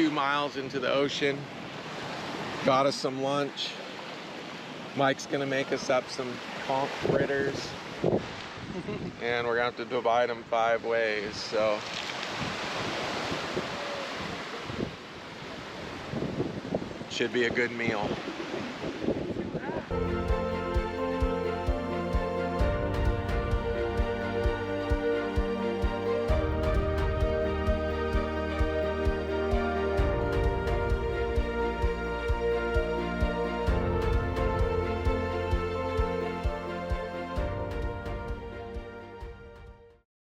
2 miles into the ocean. Got us some lunch. Mike's gonna make us up some conch fritters. And we're gonna have to divide them 5 ways, so. Should be a good meal.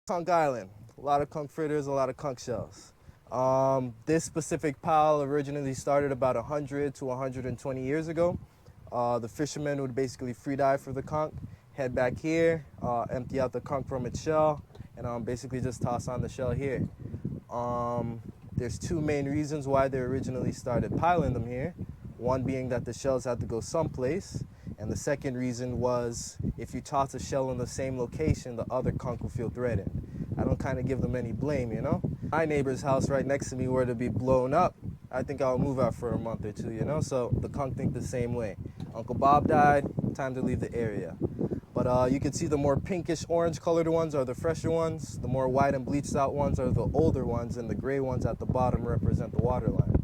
Conch Island, a lot of conch fritters, a lot of conch shells. This specific pile originally started about 100 to 120 years ago. The fishermen would basically free dive for the conch, head back here, empty out the conch from its shell, and basically just toss on the shell here. There's 2 main reasons why they originally started piling them here. One being that the shells had to go someplace, and the second reason was if you toss a shell in the same location, the other conch will feel threatened. I don't kind of give them any blame, you know? My neighbor's house right next to me were to be blown up, I think I'll move out for a month or 2, you know? So the conch think the same way. Uncle Bob died, time to leave the area. But you can see the more pinkish orange colored ones are the fresher ones, the more white and bleached out ones are the older ones, and the gray ones at the bottom represent the waterline.